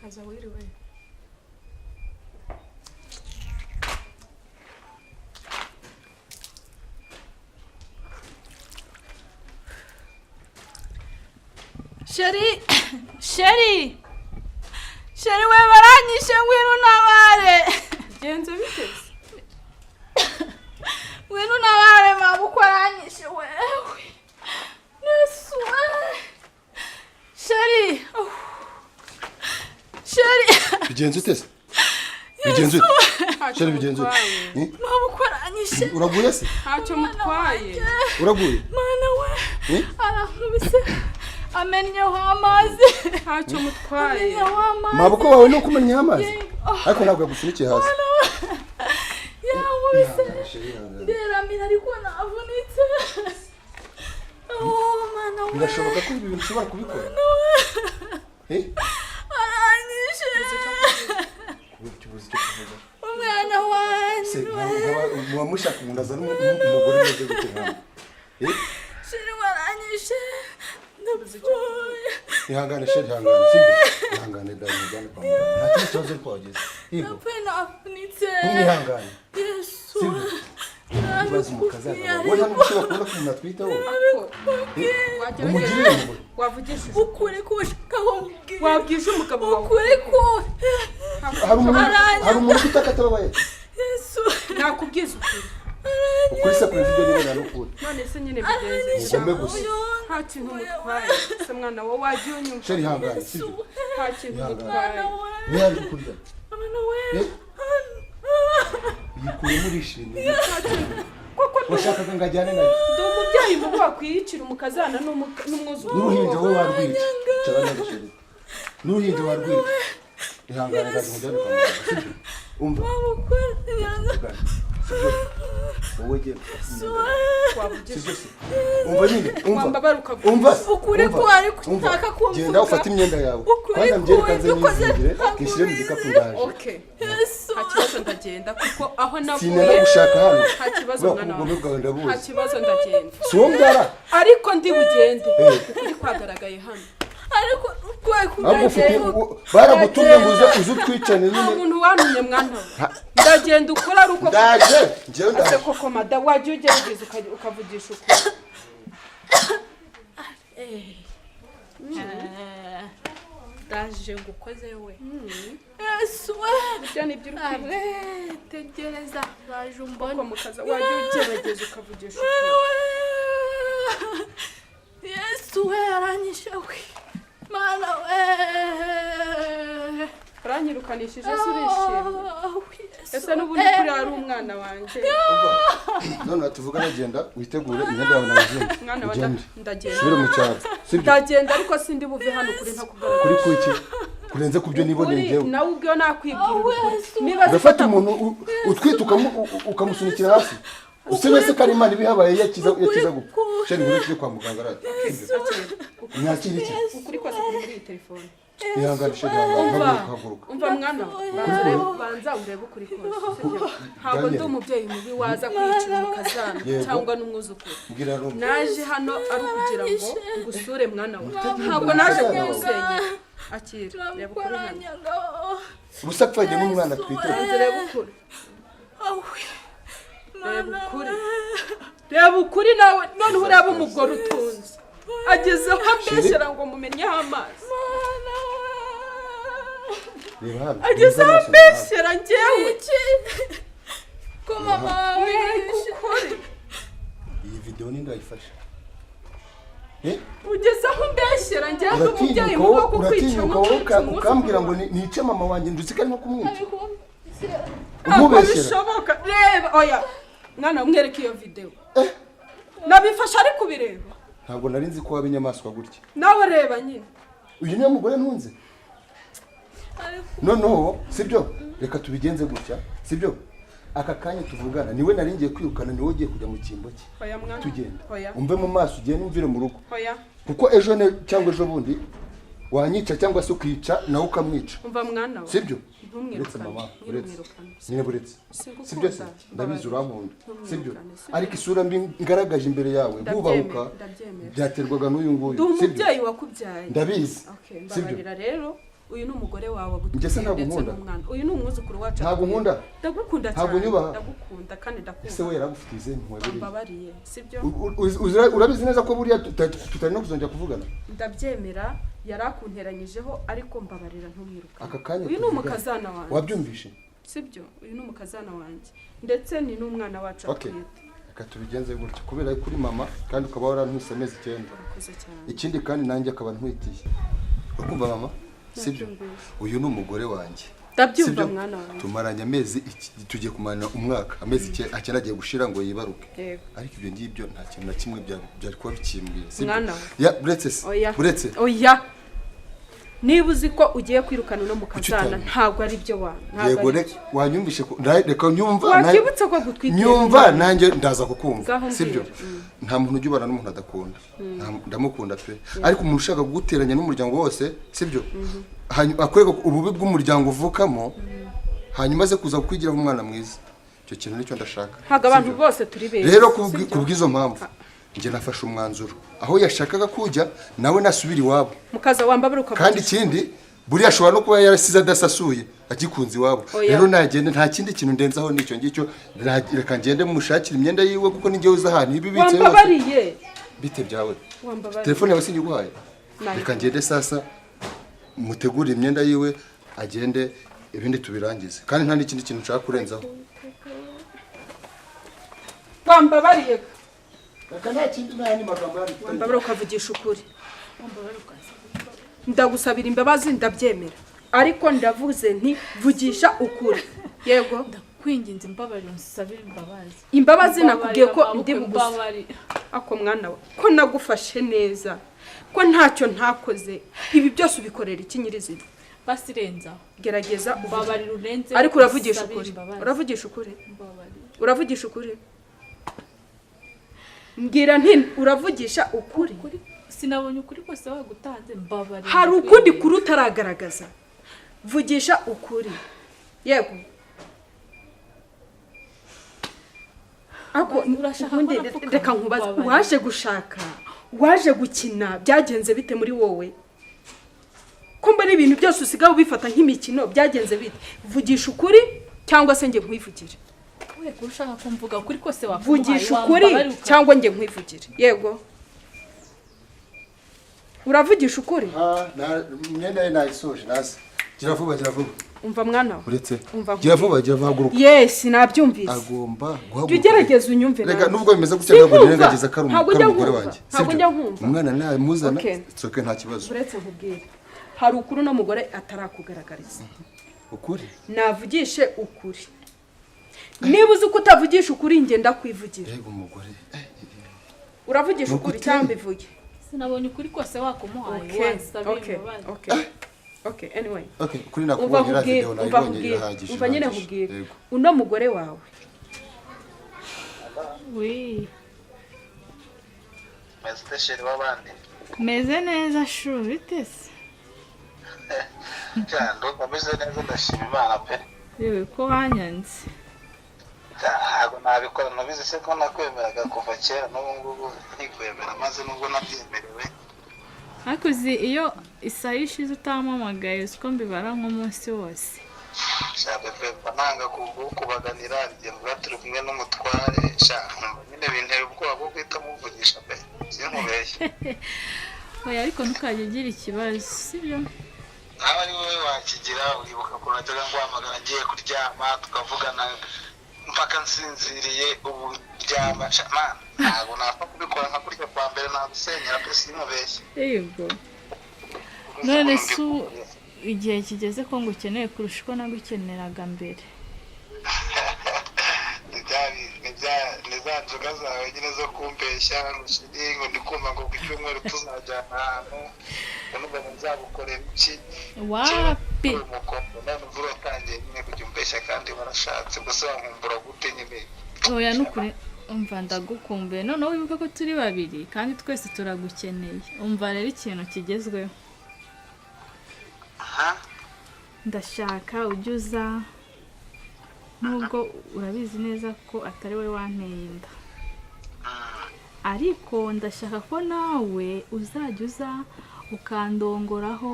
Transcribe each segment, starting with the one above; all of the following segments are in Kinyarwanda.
kaza wiriwe Sheri we baranyishe ngwino nabare genze biteze ngwino nabare mabuko aranyishe wewe Yesu Sheri bigenze utese bigenze Sheri bigenze mabuko aranyishe uraguye se ntacyo mutwaye uraguye mana we arankubise amenyeho amazi ntacyo mutwaye mabuko wawe no kumenya amazi ariko ntabwo yagusunikiye hasi yankubise nderamira ariko navunitse mana we birashoboka ko ibi bintu ushobora kubikora aranyishe umwana wanjye muba mushaka umuntu azana umugore umeze gute hano Sheri baranyishe ihangane Sheri ihangane sibyo ihangane ndamujyana kwa muganga nta kibazo ko wageze yego nafunitse ihangane Yesu ibibazo mukazana wowe hano ushobora kubona ko umuntu atwitaho umugirire mu wavugishije ukuri kushikaho wabwije umugabo wawe ukuri ko hari umuntu utakatabaye Yesu nakubwiza ukuri se kuri video niba narukuri none se nyine bigenze ngombe gusa nta kintu mutwaye se mwana wowe wagiye unyumva Sheri ihangane sibyo nta kintu mutwaye niba kurya mwana we yikuye muri shini washakaga ngajyane nayo ndi umubyeyi mubi wakwiyicira umukazana n'umwuzukuru n'uruhinja wowe warwica cyabana gisheri n'uruhinja warwica ihangane gaje mujyane kwa muganga sibyo umva wowe genda umva nyine umva ukuri ko ari kutaka kumva genda ufate imyenda yawe kandi ambyerekanze n'izingire kishyire mu gikapu ndaje okay nta kibazo ndagenda kuko aho navuye sinenda gushaka hano nta kibazo mwana wawe nta kibazo ndagenda si wowe mbyara ariko ndi bugende ukuri kwagaragaye hano ariko ukwaye kugagenda baragutumye ngo uze twicane nyine umuntu wantumye mwana ndagenda ukora ari uko ndaje njyewe ndaje koko mada waje ugerageza ukavugisha ukuri ndaje ngukoze we Yesu byo ni by'urukundo tegereza baje umbone mukaza waje ugerageza ukavugisha ukuri Yesu we aranyishe we mana we uranyirukanishije se urishimye ese n'ubundi kuri ari umwana wanjye none tuvuga nagenda witegure imyenda yawe nazinze mwana wa ndagenda subira mu cyaro ndagenda ariko sindi buve hano kuri ntakugaragara kuri kuki kurenze kubyo niboneye njyewe nawe ubwo nakwibwira niba ufata umuntu utwituka ukamusunikira hasi usibese ko ari imana ibihabaye yakiza gupfa Sheri ngurikije kwa muganga arati mwakira iki ukuri kwase kuri muri telefone ihangane Sheri haguruka umva mwana banza urebe ukuri kose ntabwo ndi umubyeyi mubi waza kwicira umukazana cyangwa n'umwuzukuru naje hano ari ukugira ngo ngusure mwana we ntabwo naje kugusenya akira reba ukuri hano gusa pfanye n'umwana twitira reba ukuri reba ukuri nawe none ureba umugore utunze agezeho ambeshyira ngo mumenyeho amazi agezeho ambeshyira njyewe ko mama wikukuri iyi video ni ndayifasha ugezeho ambeshyira njyewe umubyeyi mu bwo kukwica ukambwira ngo nice mama wanjye nduzika arimo kumwica umubeshyira reba oya mwana umwereke iyo video nabifasha ari kubireba ntabwo nari nzi ko wabinyamaswa gutya nawe reba nyine uyu ni umugore ntunze noneho sibyo reka tubigenze gutya sibyo aka kanya tuvugana niwe nari ngiye kwirukana niwe ugiye kujya mu kimbo cye tugenda umve mu maso ugende umvire mu rugo kuko ejo cyangwa ejo bundi wanyica cyangwa se ukica nawe ukamwica umva mwana we sibyo uretse mama uretse nyine buretse sibyo se ndabizi urankunda sibyo ariko isura mbi ngaragaje imbere yawe bubahuka byaterwaga n'uyu nguyu sibyo umubyeyi wakubyaye ndabizi sibyo rero uyu ni umugore wawe ndetse n'umwana uyu ni umwuzukuru wacu ntabwo nkunda ndagukunda cyane ntabwo nyubaha ndagukunda kandi ndakunda ese we yaragufitize nkwebere mbabariye sibyo urabizi neza ko buriya tutari no kuzongera kuvugana ndabyemera yarakunteranyijeho ariko mbabarira ntumwiruka aka kanya uyu ni umukazana wanjye wabyumvishe sibyo uyu ni umukazana wanjye ndetse ni n'umwana wacu atwite reka tubigenze gutyo kubera kuri mama kandi ukaba warantwise amezi 9 ikindi kandi nanjye akaba ntwitiye ukumva mama sibyo uyu ni umugore wanjye ndabyumva mwana wanjye tumaranye amezi tugiye kumana umwaka amezi agiye gushira ngo yibaruke ariko ibyo ngibyo nta kintu na kimwe byari kuba bikimbwiye sibyo ya buretse oya niba uzi ko ugiye kwirukana no mukazana ntabwo ari byo yego wanyumvishe reka nyumva wakibutse ko gutwite nyumva nanjye ndaza kukumva sibyo nta muntu ujya ubana n'umuntu adakunda ndamukunda pe ariko umuntu ushaka guteranya n'umuryango wose sibyo akwereka ububi bw'umuryango uvukamo hanyuma aze kuza kukwigira umwana mwiza icyo kintu nicyo ndashaka ntabwo abantu bose turi beza rero kubw'izo mpamvu njye nafashe umwanzuro aho yashakaga kujya nawe nasubira iwabo mukaza wambaburuka kandi ikindi buriya ashobora no kuba yarasize adasasuye agikunze iwabo rero nagende nta kindi kintu ndenzaho nicyo ngicyo reka ngende mushakira imyenda yiwe kuko ninjye uza ahantu ibibitse wambabariye bite byawe telefone yawe sinjye reka ngende sasa mutegure imyenda yiwe agende ibindi tubirangize kandi nta n'ikindi kintu nshaka kurenzaho wambabariye nta kindi n'ayandi magambo wambabara ukavugisha ukuri ndagusabira imbabazi ndabyemera ariko ndavuze nti vugisha ukuri yego ndakwinginze imbabarire nsabira imbabazi nakubwiye ko ndi bugusa ako mwana we ko nagufashe neza ko ntacyo ntakoze ibi byose ubikorera iki nyirizina basirenza gerageza ubabarira urenze ariko uravugisha ukuri uravugisha ukuri mbwira nti uravugisha ukuri sinabonye ukuri kose wagutanze mbabarira hari ukundi kuri utaragaragaza vugisha ukuri yego ako reka nkubaze waje gushaka waje gukina byagenze bite muri wowe ko mbona ibintu byose usigaye ubifata nk'imikino byagenze bite vugisha ukuri cyangwa se nge nkwivugire we kurushaka kumvuga ukuri kose vugisha ukuri cyangwa nge nkwivugire yego uravugisha ukuri imyenda ye nayisoje nasi gira vuba umva mwana we uretse gira vuba haguruka yes nabyumvise agomba guhaguruka ugerageze unyumve rega nubwo bimeze gutya ntabwo nirengagiza ko ari umugore wanjye ntabwo njya nkumva umwana nawe muzana tsoke nta kibazo uretse nkubwire hari ukuri no mugore atarakugaragariza ukuri navugishe ukuri niba uzi ko utavugisha ukuri nge ndakwivugira yego umugore uravugisha ukuri cyangwa ivuge sinabonye ukuri kose wakumuhaye wasabira imbabazi okay anyway kuri nakubonera video nayibonye irahagije umva nyine nkubwire uno mugore wawe Mestesheri wabandi meze neza shu bitese cyando ameze neza ndashima Imana pe yewe ko wanyanze ntabwo nabikora nabize se ko nakwemeraga kuva kera n'ubu ngubu ntikwemera maze nubwo nabyemerewe ariko uzi iyo isaha ishize utampamagaye uko mbibara nk'umunsi wose shaka pe nanga kubaganira igihe turi kumwe n'umutware shaka nyine bintera ubwoba bwo guhita muvugisha pe sinkubeshye oya ariko ntukajye ugira ikibazo sibyo nawe ari wowe wakigira uribuka ko najyaga nguhamagara ngiye kuryama tukavugana mpaka nsinziriye ubu ryama man ntabwo napfa kubikora nka kurya kwa mbere nagusenyera pe sinkubeshye yego none se igihe kigeze ko ngukeneye kurusha uko nagukeneraga mbere ni za nzoga zawe nyine zo kumbeshya ngo ndi kumva ngo ku cyumweru tuzajyana ahantu nubwo nzagukorera iki wapi none uvuga utangiye nyine kujya umbeshya kandi warashatse gusa wankumbura gute nyine oya nukuri umva ndagukumbuye none wibuka ko turi babiri kandi twese turagukeneye umva rero ikintu kigezweho ndashaka ujye uza nubwo urabizi neza ko atari we wanteye inda ariko ndashaka ko nawe uzajya uza ukandongoraho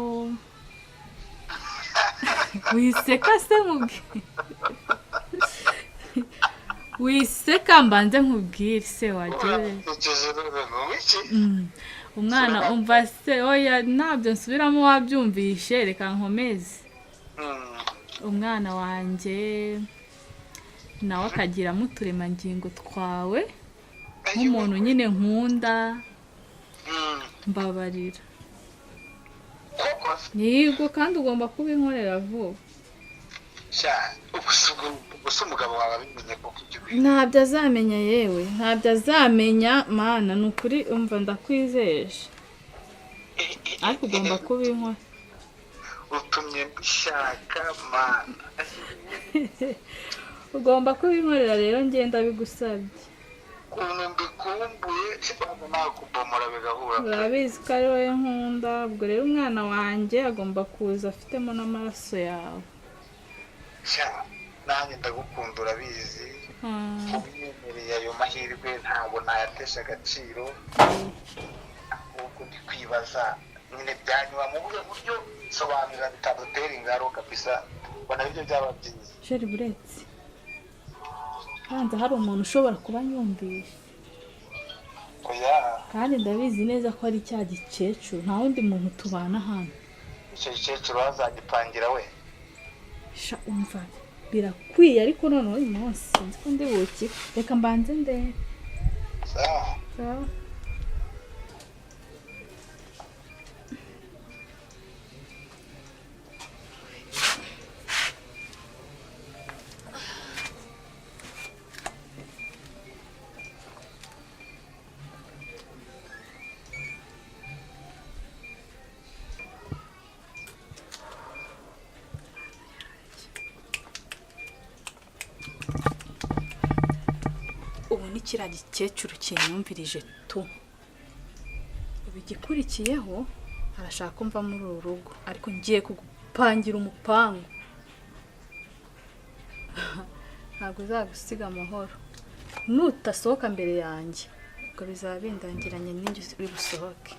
wiseka se nkubwire wiseka mbanze nkubwire se wagiye umwana umva se oya ntabyo nsubiramo wabyumvishe reka nkomeze umwana wanjye nawe akagiramo uturemangingo twawe nk'umuntu nyine nkunda mbabarira Nihiga kandi ugomba kubinkorera vuba gusa umugabo wawe abimenye koko ntabyo azamenya yewe ntabyo azamenya mana ni ukuri umva ndakwizeje ariko ugomba kubinkorera utumye mbishaka mana ugomba kubinkorera rero ngenda bigusabye ukuntu mbikumbuye kibanda nakubomora bigahura urabizi ko ari wowe nkunda ubwo rero umwana wanjye agomba kuza afitemo n'amaraso yawe nanjye ndagukunda urabizi ubiyemereye ayo mahirwe ntabwo nayatesha agaciro ahubwo ndi kwibaza nyine byanyuma mu buryo sobanurira bitadutera ingaruka kabisa ubona ibyo byaba byiza sheri buretse kandi hari umuntu ushobora kuba nyumvisha kandi ndabizi neza ko ari cya gikecuru nta wundi muntu tubana hano icyo gikecuru wazagipangira we sha umva birakwiye ariko noneho uyu munsi sinzi ko ndi buki reka mbanze ndebe sawa ubu ni kiriya gikecuru kinyumvirije tu ubu igikurikiyeho arashaka kumva muri uru rugo ariko ngiye kugupangira umupangu ntabwo uzagusiga amahoro nutasohoka mbere yanjye ubwo bizaba bindangiranye n'injye uri busohoke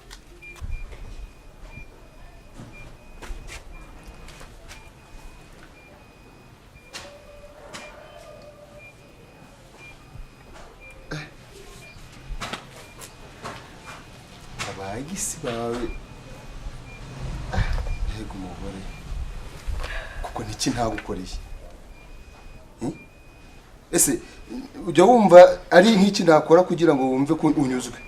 abagisi bawe yego umugore kuko niki ntagukoreye ese ujya wumva ari nk'iki nakora kugira ngo wumve ko unyuzwe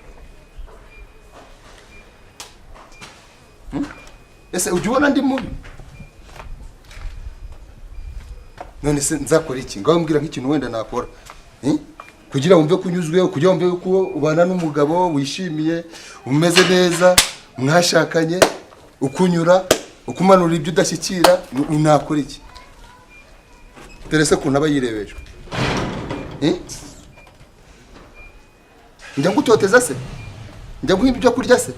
ese ujya ubona ndi mubi none se nzakora iki ngaho mbwira nk'ikintu wenda nakora kugira wumve ko unyuzwe kugira wumve ko ubana n'umugabo wishimiye umeze neza mwashakanye ukunyura ukumanura ibyo udashyikira nakora iki terese kuntu aba yirebejwe njya ngutoteza se njya nguha ibyo kurya se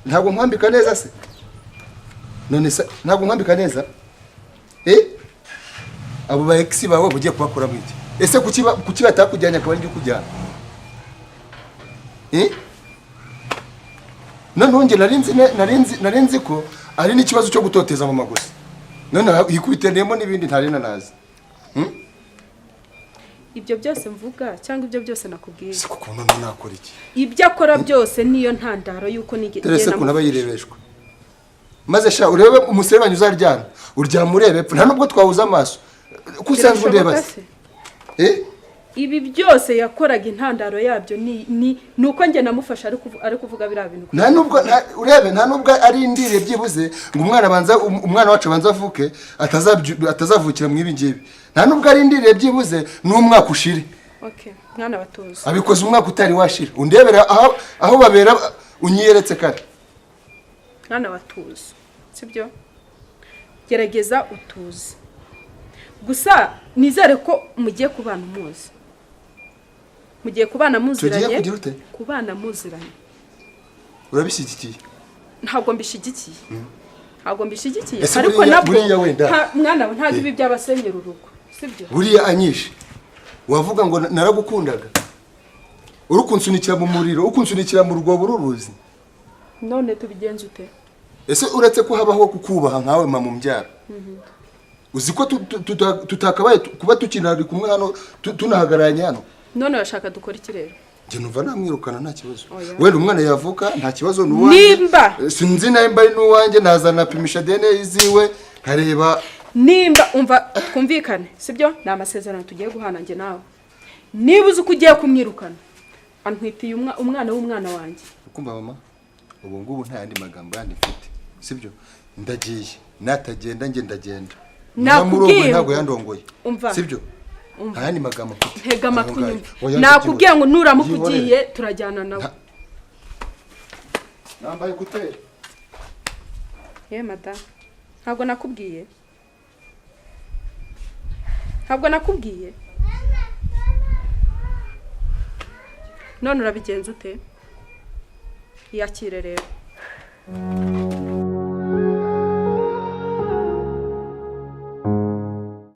ntabwo nkwambika neza se none se ntabwo nkwambika neza abo ba ex bawe bugiye kubakora mwiki ese kuki batakujyanye akaba ari kujyana none nge narinzi ko ari n'ikibazo cyo gutoteza mu magusa none yikubitenemo n'ibindi ntari nanazi ibyo byose mvuga cyangwa ibyo byose nakubwiye si kuko none nakora iki ibyo akora byose niyo ntandaro yuko terese kuntu aba yirebeshwa maze sha urebe umusebanyi uzaryana uryama urebe nta nubwo twahuza amaso kusanzwe ureba se ibi byose yakoraga intandaro yabyo ni uko njye namufasha ari kuvuga biriya bintu nta nubwo urebe nta nubwo ari indire byibuze ngo umwana wacu abanza avuke atazavukira mu ibi ngibi nta nubwo ari indire byibuze n'umwaka ushire mwana batuzi abikoze umwaka utari washira undebera aho babera unyiyeretse kare mwana batuzi sibyo gerageza utuze gusa nizere ko mugiye kubana umuzi mugiye kubana muziranye kubana muziranye urabishyigikiye ntabwo mbishyigikiye ariko nabwo mwana we ntabwo ibi byabasenyera urugo sibyo buriya anyishe wavuga ngo naragukundaga urukunsunikira mu muriro ukunsunikira mu rwobo ruruzi none tubigenze ute ese uretse ko habaho kukubaha nkawe mama umbyara uzi ko tutakabaye kuba tukinari kumwe hano tunahagaranye hano. None bashaka dukora iki rero? Nje numva namwirukana nta kibazo. Wenda umwana yavuka nta kibazo nuwanjye. Nimba sinzi naye mbari nuwanjye nazana pimisha DNA iziwe nkareba. Nimba umva twumvikane sibyo na amasezerano tugiye guhana nge nawe. Niba uzi kugiye kumwirukana antwitiye umwana w'umwana wanjye. Ukumva mama ubu ngubu nta yandi magambo yandi mfite sibyo ndagiye natagenda nge ndagenda. Nakubwiye ntabwo yandongoye sibyo nta yandi magambo mfite. Ntega amatwi nyumva. Nakubwiye ngo nuramukugiye turajyana nawe. Nambaye gutera. Madam ntabwo nakubwiye. Ntabwo nakubwiye. None urabigenza ute? Yakire rero.